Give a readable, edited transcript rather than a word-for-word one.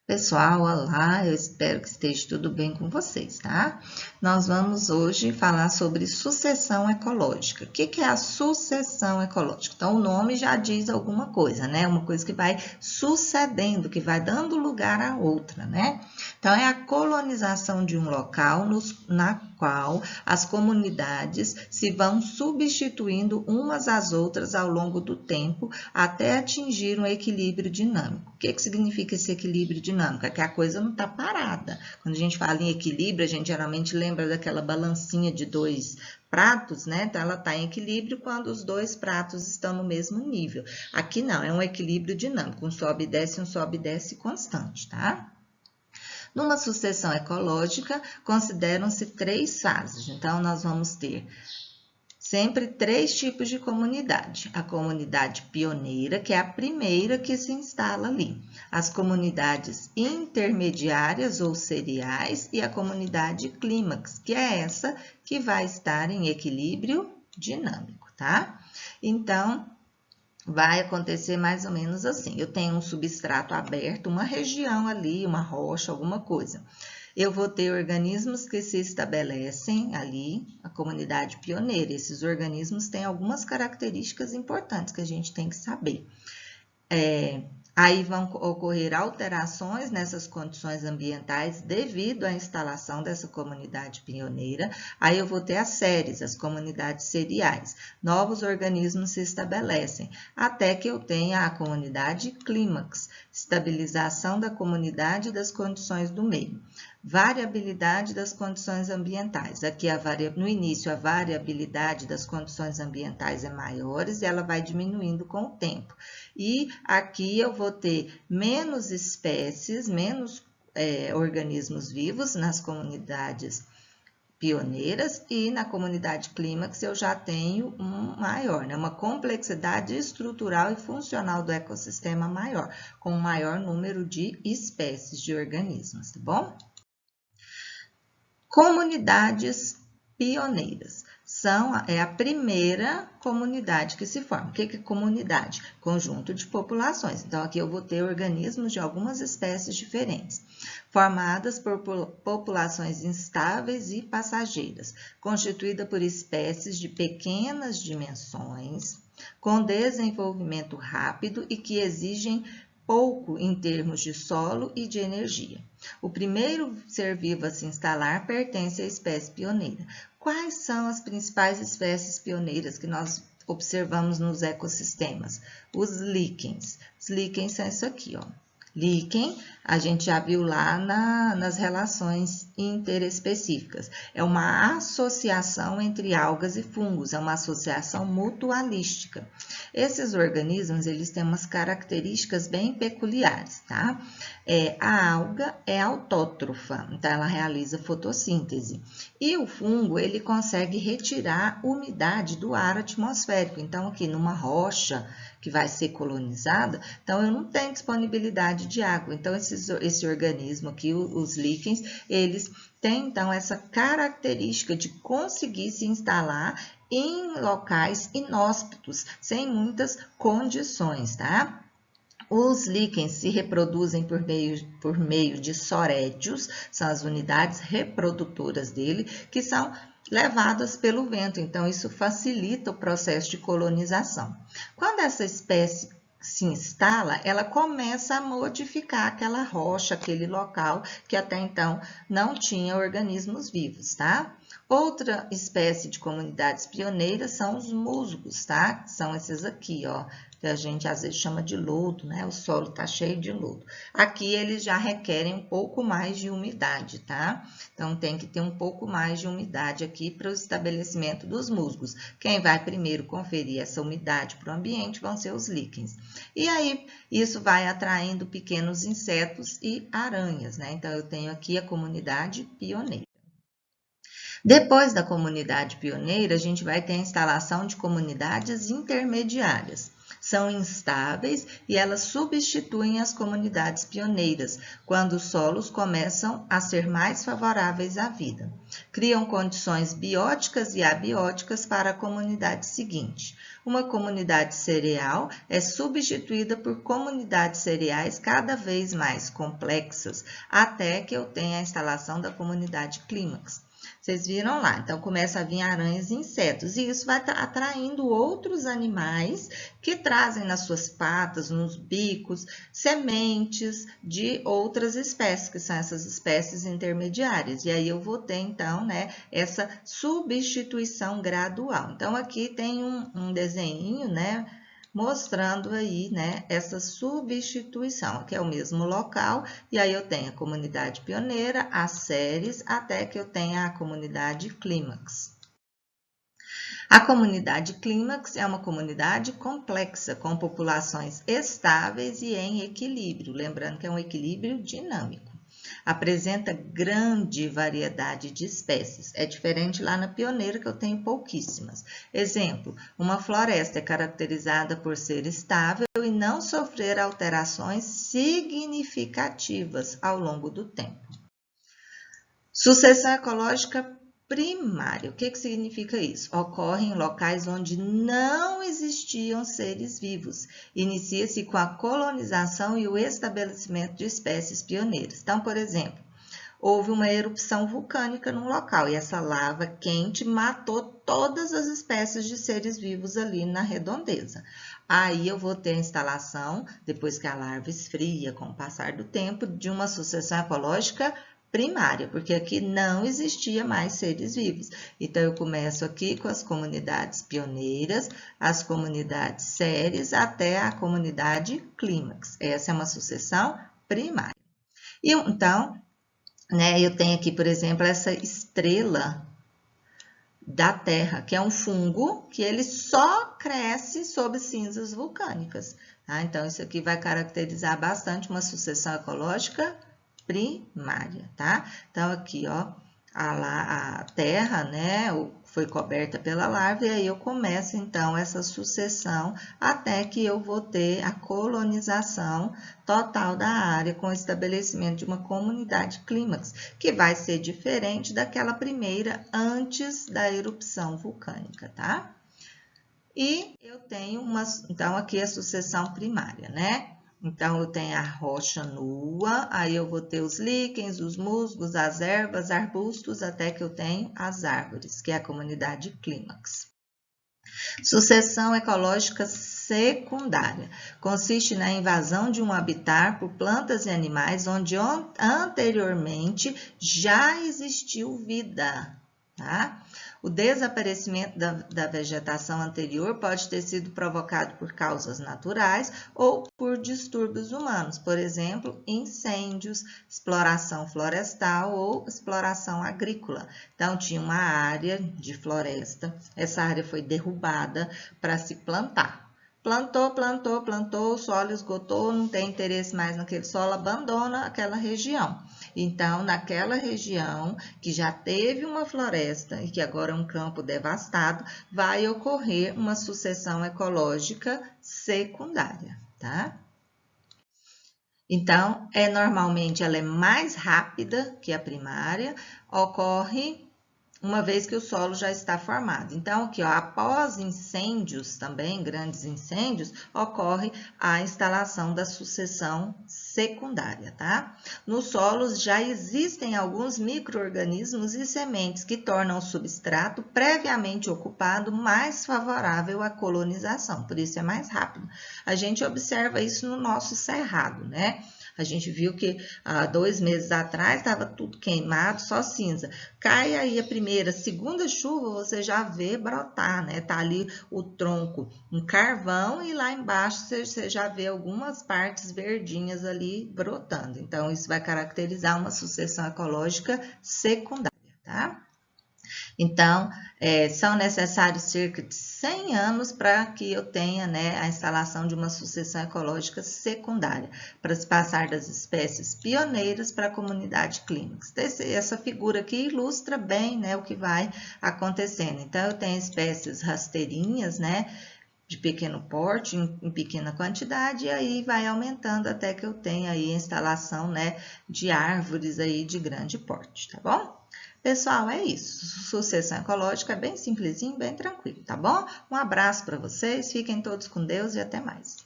Pessoal, olá, eu espero que esteja tudo bem com vocês, tá? Nós vamos hoje falar sobre sucessão ecológica. O que é a sucessão ecológica? Então, o nome já diz alguma coisa, né? Uma coisa que vai sucedendo, que vai dando lugar à outra, né? Então, é a colonização de um local na qual as comunidades se vão substituindo umas às outras ao longo do tempo até atingir um equilíbrio dinâmico. O que significa esse equilíbrio dinâmico? É que a coisa não está parada. Quando a gente fala em equilíbrio, a gente geralmente lembra daquela balancinha de dois pratos, né? Então, ela está em equilíbrio quando os dois pratos estão no mesmo nível. Aqui não, é um equilíbrio dinâmico, um sobe e desce constante, tá? Numa sucessão ecológica, consideram-se 3 fases. Então, nós vamos ter sempre 3 tipos de comunidade. A comunidade pioneira, que é a primeira que se instala ali. As comunidades intermediárias ou seriais e a comunidade clímax, que é essa que vai estar em equilíbrio dinâmico, tá? Então, vai acontecer mais ou menos assim. Eu tenho um substrato aberto, uma região ali, uma rocha, alguma coisa. Eu vou ter organismos que se estabelecem ali, a comunidade pioneira. Esses organismos têm algumas características importantes que a gente tem que saber. Aí vão ocorrer alterações nessas condições ambientais devido à instalação dessa comunidade pioneira. Aí eu vou ter as séries, as comunidades seriais. Novos organismos se estabelecem, até que eu tenha a comunidade clímax, estabilização da comunidade e das condições do meio. Variabilidade das condições ambientais. Aqui no início a variabilidade das condições ambientais é maior e ela vai diminuindo com o tempo. E aqui eu vou ter menos espécies, menos organismos vivos nas comunidades pioneiras e na comunidade clímax eu já tenho um maior, né? Uma complexidade estrutural e funcional do ecossistema maior, com um maior número de espécies de organismos, tá bom? Comunidades pioneiras. É a primeira comunidade que se forma. O que é comunidade? Conjunto de populações. Então, aqui eu vou ter organismos de algumas espécies diferentes, formadas por populações instáveis e passageiras, constituída por espécies de pequenas dimensões, com desenvolvimento rápido e que exigem pouco em termos de solo e de energia. O primeiro ser vivo a se instalar pertence à espécie pioneira. Quais são as principais espécies pioneiras que nós observamos nos ecossistemas? Os líquens. Os líquens são isso aqui, ó. Líquen, a gente já viu lá nas relações interespecíficas. É uma associação entre algas e fungos, é uma associação mutualística. Esses organismos, eles têm umas características bem peculiares, tá? A alga é autótrofa, então ela realiza fotossíntese. E o fungo, ele consegue retirar umidade do ar atmosférico. Então, aqui numa rocha que vai ser colonizada, então eu não tenho disponibilidade de água. Então, esse organismo aqui, os líquens, eles têm, então, essa característica de conseguir se instalar em locais inóspitos, sem muitas condições, tá? Os líquens se reproduzem por meio de sorédios, são as unidades reprodutoras dele, que são levadas pelo vento, então isso facilita o processo de colonização. Quando essa espécie se instala, ela começa a modificar aquela rocha, aquele local que até então não tinha organismos vivos, tá? Outra espécie de comunidades pioneiras são os musgos, tá? São esses aqui, ó, que a gente às vezes chama de lodo, né? O solo tá cheio de lodo. Aqui eles já requerem um pouco mais de umidade, tá? Então tem que ter um pouco mais de umidade aqui para o estabelecimento dos musgos. Quem vai primeiro conferir essa umidade para o ambiente vão ser os líquens. E aí isso vai atraindo pequenos insetos e aranhas, né? Então eu tenho aqui a comunidade pioneira. Depois da comunidade pioneira, a gente vai ter a instalação de comunidades intermediárias. São instáveis e elas substituem as comunidades pioneiras, quando os solos começam a ser mais favoráveis à vida. Criam condições bióticas e abióticas para a comunidade seguinte. Uma comunidade cereal é substituída por comunidades cereais cada vez mais complexas, até que eu tenha a instalação da comunidade clímax. Vocês viram lá, então começa a vir aranhas e insetos, e isso vai atraindo outros animais que trazem nas suas patas, nos bicos, sementes de outras espécies, que são essas espécies intermediárias. E aí eu vou ter, então, né, essa substituição gradual. Então, aqui tem um desenho, né, mostrando aí, né, essa substituição, que é o mesmo local, e aí eu tenho a comunidade pioneira, as séries, até que eu tenha a comunidade clímax. A comunidade clímax é uma comunidade complexa, com populações estáveis e em equilíbrio, lembrando que é um equilíbrio dinâmico. Apresenta grande variedade de espécies. É diferente lá na pioneira, que eu tenho pouquíssimas. Exemplo, uma floresta é caracterizada por ser estável e não sofrer alterações significativas ao longo do tempo. Sucessão ecológica primária. O que significa isso? Ocorre em locais onde não existiam seres vivos. Inicia-se com a colonização e o estabelecimento de espécies pioneiras. Então, por exemplo, houve uma erupção vulcânica num local e essa lava quente matou todas as espécies de seres vivos ali na redondeza. Aí eu vou ter a instalação, depois que a larva esfria com o passar do tempo, de uma sucessão ecológica primária, porque aqui não existia mais seres vivos. Então, eu começo aqui com as comunidades pioneiras, as comunidades séries, até a comunidade clímax. Essa é uma sucessão primária. E então, né, eu tenho aqui, por exemplo, essa estrela da Terra, que é um fungo que ele só cresce sob cinzas vulcânicas. Tá? Então, isso aqui vai caracterizar bastante uma sucessão ecológica primária, tá? Então, aqui, ó, a terra, né, foi coberta pela larva, e aí eu começo, então, essa sucessão até que eu vou ter a colonização total da área com o estabelecimento de uma comunidade clímax, que vai ser diferente daquela primeira antes da erupção vulcânica, tá? E eu tenho então, aqui a sucessão primária, né? Então, eu tenho a rocha nua, aí eu vou ter os líquens, os musgos, as ervas, arbustos, até que eu tenho as árvores, que é a comunidade clímax. Sucessão ecológica secundária. Consiste na invasão de um habitat por plantas e animais onde anteriormente já existiu vida, tá? O desaparecimento da vegetação anterior pode ter sido provocado por causas naturais ou por distúrbios humanos, por exemplo, incêndios, exploração florestal ou exploração agrícola. Então, tinha uma área de floresta, essa área foi derrubada para se plantar. Plantou, o solo esgotou, não tem interesse mais naquele solo, abandona aquela região. Então, naquela região que já teve uma floresta e que agora é um campo devastado, vai ocorrer uma sucessão ecológica secundária, tá? Então, normalmente ela é mais rápida que a primária, ocorre uma vez que o solo já está formado. Então, aqui, ó, após incêndios também, grandes incêndios, ocorre a instalação da sucessão secundária, tá? Nos solos já existem alguns micro-organismos e sementes que tornam o substrato previamente ocupado mais favorável à colonização, por isso é mais rápido. A gente observa isso no nosso cerrado, né? A gente viu que há 2 meses atrás estava tudo queimado, só cinza. Cai aí a primeira, segunda chuva, você já vê brotar, né? Tá ali o tronco, um carvão, e lá embaixo você já vê algumas partes verdinhas ali brotando. Então, isso vai caracterizar uma sucessão ecológica secundária, tá? Então, são necessários cerca de 100 anos para que eu tenha, né, a instalação de uma sucessão ecológica secundária, para se passar das espécies pioneiras para a comunidade clímax. Essa figura aqui ilustra bem, né, o que vai acontecendo. Então, eu tenho espécies rasteirinhas, né, de pequeno porte, em pequena quantidade, e aí vai aumentando até que eu tenha aí a instalação, né, de árvores aí de grande porte, tá bom? Pessoal, é isso. Sucessão ecológica é bem simplesinho, bem tranquilo, tá bom? Um abraço para vocês, fiquem todos com Deus e até mais.